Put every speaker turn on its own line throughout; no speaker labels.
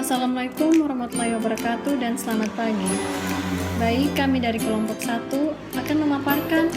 Assalamualaikum warahmatullahi wabarakatuh dan selamat pagi. Baik, kami dari kelompok 1 akan memaparkan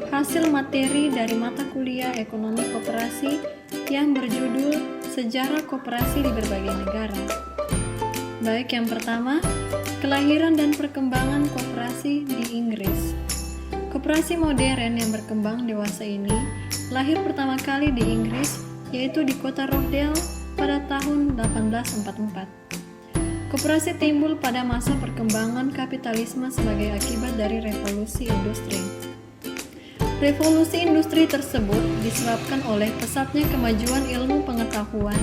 hasil materi dari mata kuliah Ekonomi Koperasi yang berjudul Sejarah Koperasi di Berbagai Negara. Baik, yang pertama, kelahiran dan perkembangan koperasi di Inggris. Koperasi modern yang berkembang dewasa ini lahir pertama kali di Inggris, yaitu di kota Rochdale pada tahun 1844. Koperasi timbul pada masa perkembangan kapitalisme sebagai akibat dari revolusi industri. Revolusi industri tersebut disebabkan oleh pesatnya kemajuan ilmu pengetahuan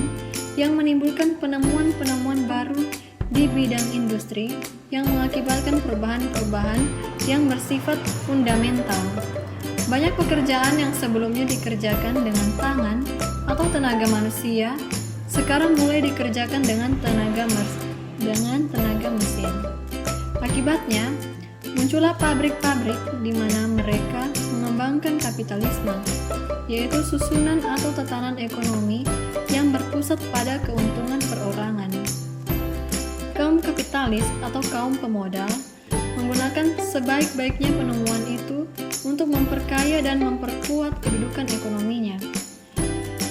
yang menimbulkan penemuan-penemuan baru di bidang industri yang mengakibatkan perubahan-perubahan yang bersifat fundamental. Banyak pekerjaan yang sebelumnya dikerjakan dengan tangan atau tenaga manusia sekarang mulai dikerjakan dengan tenaga mesin. Akibatnya, muncullah pabrik-pabrik di mana mereka mengembangkan kapitalisme, yaitu susunan atau tatanan ekonomi yang berpusat pada keuntungan perorangan. Kaum kapitalis atau kaum pemodal menggunakan sebaik-baiknya penemuan itu untuk memperkaya dan memperkuat kedudukan ekonominya.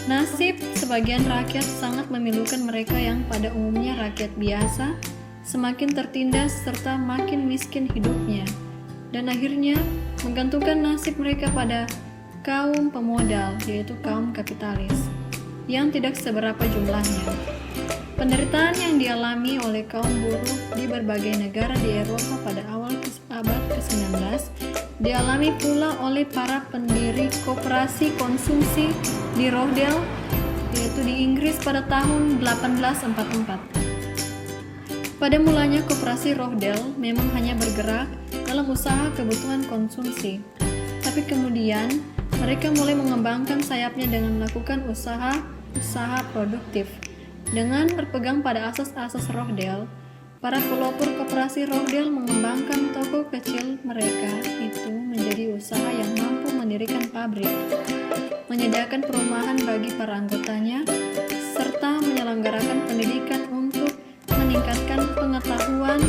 Nasib sebagian rakyat sangat memilukan mereka yang pada umumnya rakyat biasa, semakin tertindas serta makin miskin hidupnya, dan akhirnya menggantungkan nasib mereka pada kaum pemodal, yaitu kaum kapitalis, yang tidak seberapa jumlahnya. Penderitaan yang dialami oleh kaum buruh di berbagai negara di Eropa pada awal abad ke-19 dialami pula oleh para pendiri koperasi konsumsi di Rochdale, yaitu di Inggris pada tahun 1844. Pada mulanya koperasi Rochdale memang hanya bergerak dalam usaha kebutuhan konsumsi, tapi kemudian mereka mulai mengembangkan sayapnya dengan melakukan usaha produktif. Dengan berpegang pada asas-asas Rochdale, para pelopor koperasi Rochdale mengembangkan toko kecil mereka itu menjadi usaha yang mampu mendirikan pabrik, menyediakan perumahan bagi para anggotanya, serta menyelenggarakan pendidikan untuk meningkatkan pengetahuan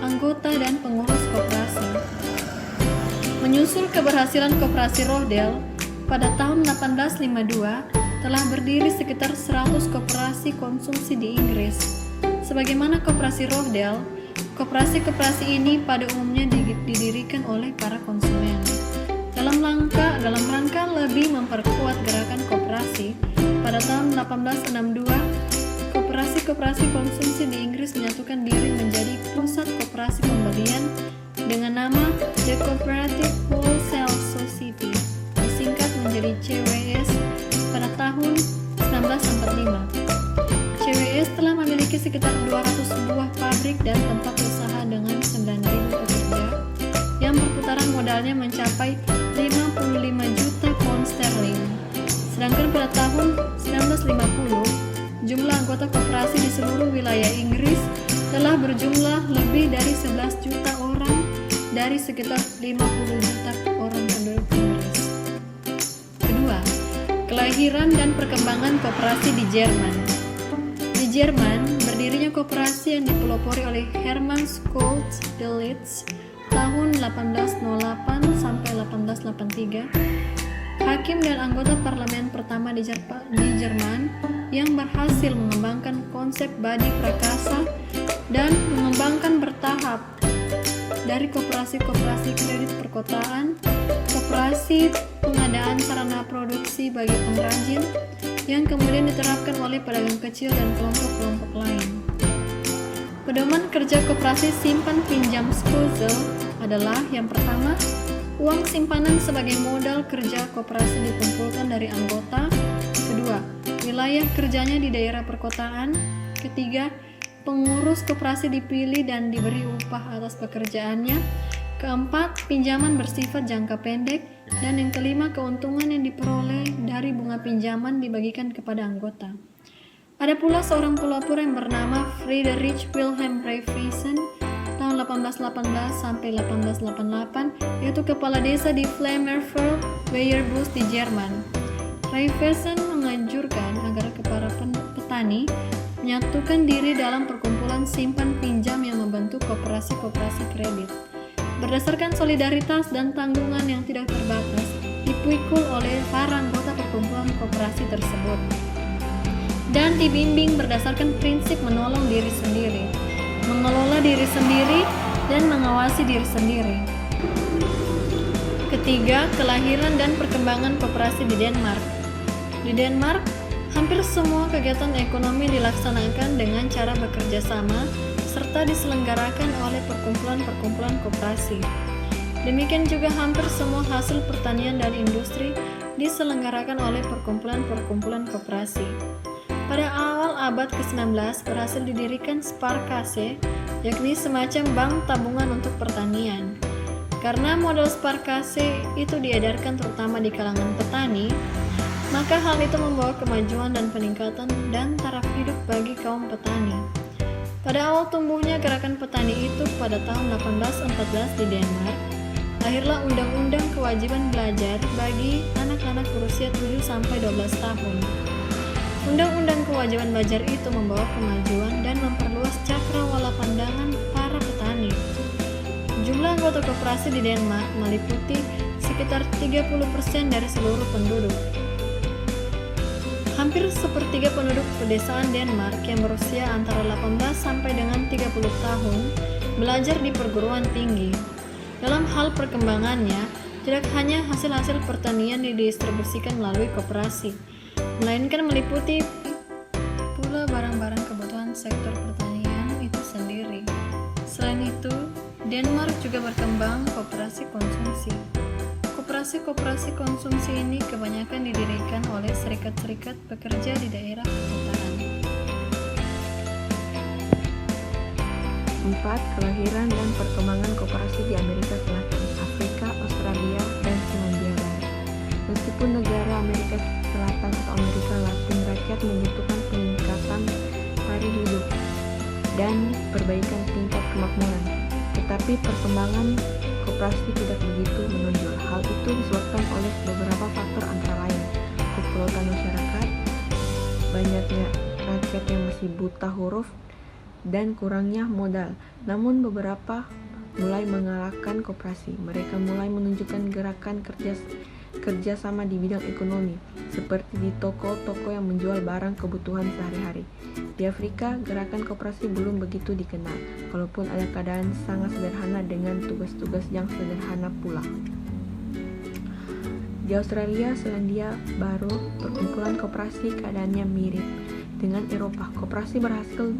anggota dan pengurus koperasi. Menyusul keberhasilan koperasi Rochdale, pada tahun 1852 telah berdiri sekitar 100 koperasi konsumsi di Inggris. Sebagaimana koperasi Rochdale, koperasi-koperasi ini pada umumnya didirikan oleh para konsumen. Dalam rangka lebih memperkuat gerakan koperasi, pada tahun 1862, koperasi-koperasi konsumsi di Inggris menyatukan diri menjadi pusat koperasi pembelian dengan nama The Cooperative Wholesale Society, disingkat menjadi CWS, pada tahun 1945. CWS telah memiliki sekitar 200 buah pabrik dan tempat usaha dengan 9.000 pekerja yang perputaran modalnya mencapai 55 juta pound sterling. Sedangkan pada tahun 1950, jumlah anggota koperasi di seluruh wilayah Inggris telah berjumlah lebih dari 11 juta orang dari sekitar 50 juta orang penduduk Inggris. Kedua, kelahiran dan perkembangan koperasi di Jerman. Di Jerman, berdirinya koperasi yang dipelopori oleh Hermann Schultz de Litz tahun 1808 sampai 1883, hakim dan anggota parlemen pertama di Jerman yang berhasil mengembangkan konsep badi prakasa dan mengembangkan bertahap dari koperasi-koperasi kredit perkotaan, koperasi pengadaan sarana produksi bagi pengrajin, yang kemudian diterapkan oleh pedagang kecil dan kelompok-kelompok lain. Pedoman kerja koperasi simpan pinjam Schutzl adalah yang pertama, uang simpanan sebagai modal kerja koperasi dikumpulkan dari anggota. Kedua, wilayah kerjanya di daerah perkotaan. Ketiga, pengurus koperasi dipilih dan diberi upah atas pekerjaannya. Keempat, pinjaman bersifat jangka pendek. Dan yang kelima, keuntungan yang diperoleh dari bunga pinjaman dibagikan kepada anggota. Ada pula seorang pelopor yang bernama Friedrich Wilhelm Raiffeisen tahun 1818 sampai 1888, yaitu kepala desa di Flammerfeld, Weyerbus di Jerman. Raiffeisen menganjurkan agar para petani menyatukan diri dalam perkumpulan simpan pinjam yang membentuk koperasi-koperasi kredit. Berdasarkan solidaritas dan tanggungan yang tidak terbatas, dipikul oleh para anggota perkumpulan koperasi tersebut. Dan dibimbing berdasarkan prinsip menolong diri sendiri, mengelola diri sendiri, dan mengawasi diri sendiri. Ketiga, kelahiran dan perkembangan koperasi di Denmark. Di Denmark, hampir semua kegiatan ekonomi dilaksanakan dengan cara bekerja sama serta diselenggarakan oleh perkumpulan-perkumpulan koperasi. Demikian juga hampir semua hasil pertanian dan industri diselenggarakan oleh perkumpulan-perkumpulan koperasi. Pada awal abad ke-19 berhasil didirikan Sparkasse, yakni semacam bank tabungan untuk pertanian. Karena model Sparkasse itu diedarkan terutama di kalangan petani, maka hal itu membawa kemajuan dan peningkatan dan taraf hidup bagi kaum petani. Pada awal tumbuhnya gerakan petani itu pada tahun 1814 di Denmark, lahirlah Undang-Undang Kewajiban Belajar bagi anak-anak berusia 7-12 tahun. Undang-Undang Kewajiban Belajar itu membawa kemajuan dan memperluas cakrawala pandangan para petani. Jumlah anggota koperasi di Denmark meliputi sekitar 30% dari seluruh penduduk. Hampir sepertiga penduduk pedesaan Denmark yang berusia antara 18 sampai dengan 30 tahun belajar di perguruan tinggi. Dalam hal perkembangannya, tidak hanya hasil-hasil pertanian didistribusikan melalui koperasi, melainkan meliputi pula barang-barang kebutuhan sektor pertanian itu sendiri. Selain itu, Denmark juga berkembang koperasi konsumsi. Koperasi-koperasi konsumsi ini kebanyakan didirikan oleh serikat-serikat pekerja di daerah perkotaan.
4. Kelahiran dan perkembangan koperasi di Amerika Selatan, Afrika, Australia, dan Selandia Baru. Meskipun negara Amerika Selatan atau Amerika Latin, rakyat membutuhkan peningkatan taraf hidup dan perbaikan tingkat kemakmuran, tetapi perkembangan koperasi tidak begitu menonjol. Hal itu disebabkan oleh beberapa faktor antara lain kepelautan masyarakat, banyaknya rakyat yang masih buta huruf, dan kurangnya modal. Namun beberapa mulai mengalahkan koperasi. Mereka mulai menunjukkan gerakan kerja sama di bidang ekonomi, seperti di toko-toko yang menjual barang kebutuhan sehari-hari. Di Afrika, gerakan koperasi belum begitu dikenal, walaupun ada keadaan sangat sederhana dengan tugas-tugas yang sederhana pula. Di Australia, Selandia Baru, perkumpulan koperasi keadaannya mirip dengan Eropa. Koperasi berhasil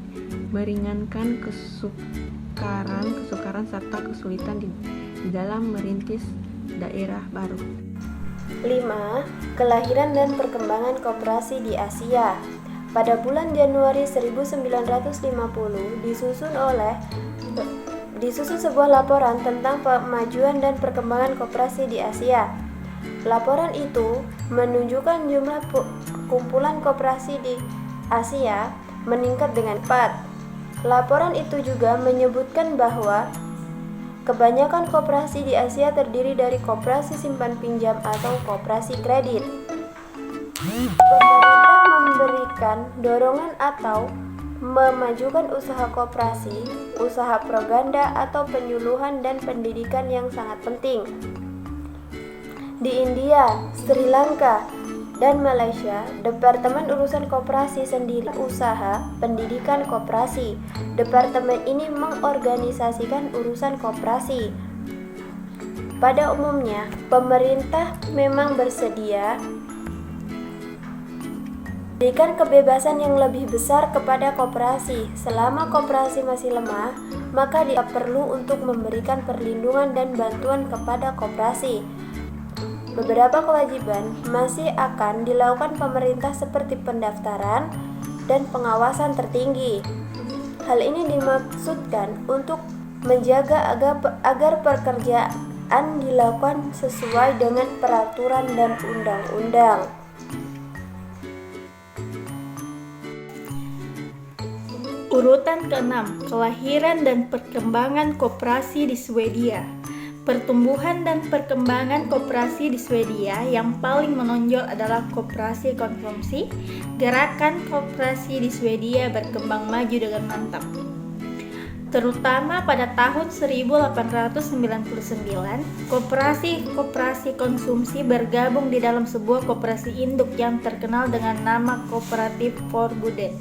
meringankan kesukaran serta kesulitan di dalam merintis daerah baru.
5. Kelahiran dan perkembangan koperasi di Asia. Pada bulan Januari 1950 disusun sebuah laporan tentang kemajuan dan perkembangan koperasi di Asia. Laporan itu menunjukkan jumlah kumpulan koperasi di Asia meningkat dengan 4. Laporan itu juga menyebutkan bahwa kebanyakan koperasi di Asia terdiri dari koperasi simpan pinjam atau koperasi kredit. Pemerintah memberikan dorongan atau memajukan usaha koperasi, usaha propaganda atau penyuluhan dan pendidikan yang sangat penting. Di India, Sri Lanka, dan Malaysia, Departemen Urusan Koperasi sendiri usaha pendidikan koperasi. Departemen ini mengorganisasikan urusan koperasi. Pada umumnya, pemerintah memang bersedia memberikan kebebasan yang lebih besar kepada koperasi. Selama koperasi masih lemah, maka dia perlu untuk memberikan perlindungan dan bantuan kepada koperasi. Beberapa kewajiban masih akan dilakukan pemerintah seperti pendaftaran dan pengawasan tertinggi. Hal ini dimaksudkan untuk menjaga agar pekerjaan dilakukan sesuai dengan peraturan dan undang-undang. Urutan ke-6, kelahiran dan perkembangan koperasi di Swedia.
Pertumbuhan dan perkembangan koperasi di Swedia yang paling menonjol adalah koperasi konsumsi. Gerakan koperasi di Swedia berkembang maju dengan mantap, terutama pada tahun 1899. Koperasi konsumsi bergabung di dalam sebuah koperasi induk yang terkenal dengan nama Kooperatif Forbundet.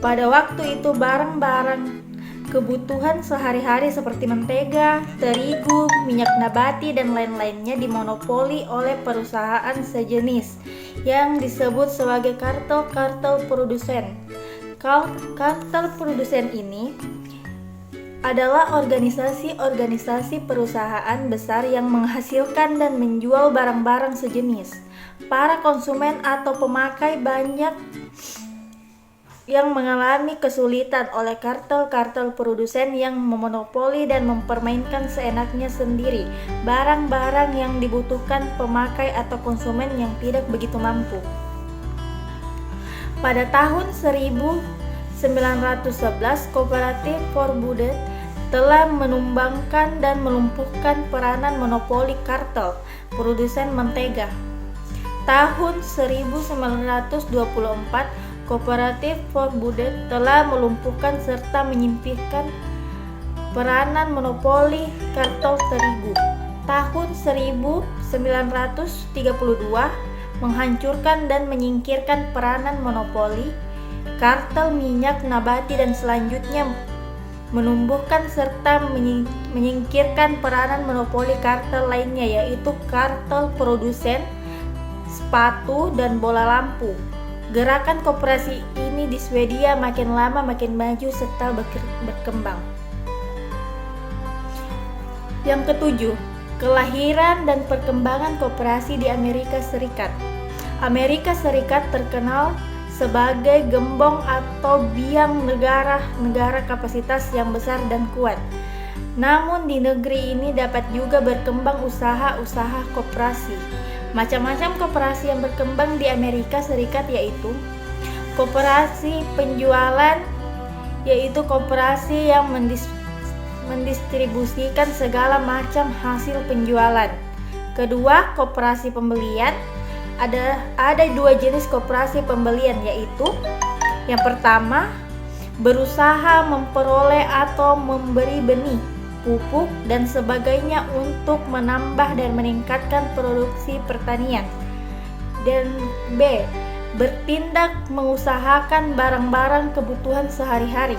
Pada waktu itu barang-barang kebutuhan sehari-hari seperti mentega, terigu, minyak nabati, dan lain-lainnya dimonopoli oleh perusahaan sejenis yang disebut sebagai kartel produsen. Kartel produsen ini adalah organisasi perusahaan besar yang menghasilkan dan menjual barang-barang sejenis. Para konsumen atau pemakai banyak yang mengalami kesulitan oleh kartel produsen yang memonopoli dan mempermainkan seenaknya sendiri barang-barang yang dibutuhkan pemakai atau konsumen yang tidak begitu mampu. Pada tahun 1911, Kooperatif Forbundet telah menumbangkan dan melumpuhkan peranan monopoli kartel produsen mentega. Tahun 1924, Kooperatif Forbundet telah melumpuhkan serta menyingkirkan peranan monopoli kartel terigu. Tahun 1932 menghancurkan dan menyingkirkan peranan monopoli kartel minyak nabati dan selanjutnya menumbuhkan serta menyingkirkan peranan monopoli kartel lainnya, yaitu kartel produsen sepatu dan bola lampu. Gerakan koperasi ini di Swedia makin lama makin maju serta berkembang. Yang ketujuh, kelahiran dan perkembangan koperasi di Amerika Serikat. Amerika Serikat terkenal sebagai gembong atau biang negara kapasitas yang besar dan kuat. Namun di negeri ini dapat juga berkembang usaha-usaha koperasi. Macam-macam koperasi yang berkembang di Amerika Serikat yaitu koperasi penjualan, yaitu koperasi yang mendistribusikan segala macam hasil penjualan. Kedua, koperasi pembelian. Ada dua jenis koperasi pembelian, yaitu yang pertama, berusaha memperoleh atau memberi benih, pupuk, dan sebagainya untuk menambah dan meningkatkan produksi pertanian. Dan B, bertindak mengusahakan barang-barang kebutuhan sehari-hari.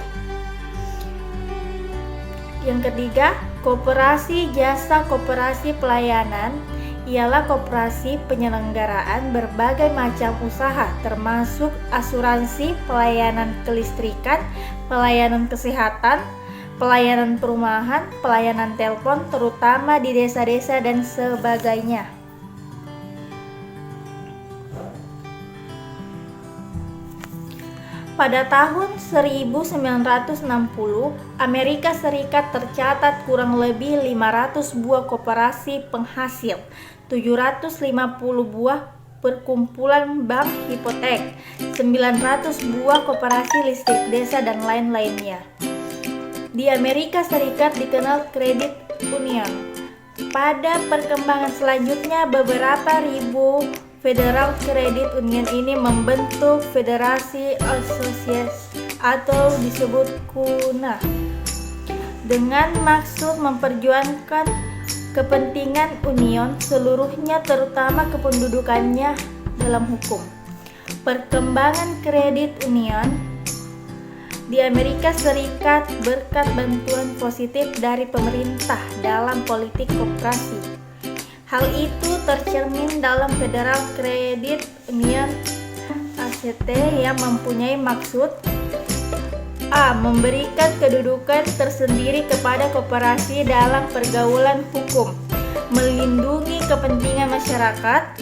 Yang ketiga, koperasi jasa. Koperasi pelayanan ialah koperasi penyelenggaraan berbagai macam usaha, termasuk asuransi, pelayanan kelistrikan, pelayanan kesehatan, pelayanan perumahan, pelayanan telepon, terutama di desa-desa dan sebagainya. Pada tahun 1960, Amerika Serikat tercatat kurang lebih 500 buah koperasi penghasil, 750 buah perkumpulan bank hipotek, 900 buah koperasi listrik desa, dan lain-lainnya. Di Amerika Serikat dikenal credit union. Pada perkembangan selanjutnya, beberapa ribu Federal Credit Union ini membentuk federasi asosiasi atau disebut KUNA dengan maksud memperjuangkan kepentingan union seluruhnya, terutama kependudukannya dalam hukum. Perkembangan kredit union di Amerika Serikat berkat bantuan positif dari pemerintah dalam politik koperasi. Hal itu tercermin dalam Federal Credit Union (ACT) yang mempunyai maksud A. Memberikan kedudukan tersendiri kepada koperasi dalam pergaulan hukum, melindungi kepentingan masyarakat,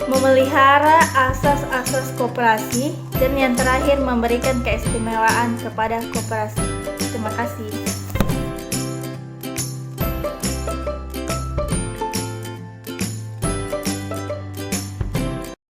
memelihara asas-asas koperasi, dan yang terakhir memberikan keistimewaan kepada koperasi. Terima kasih.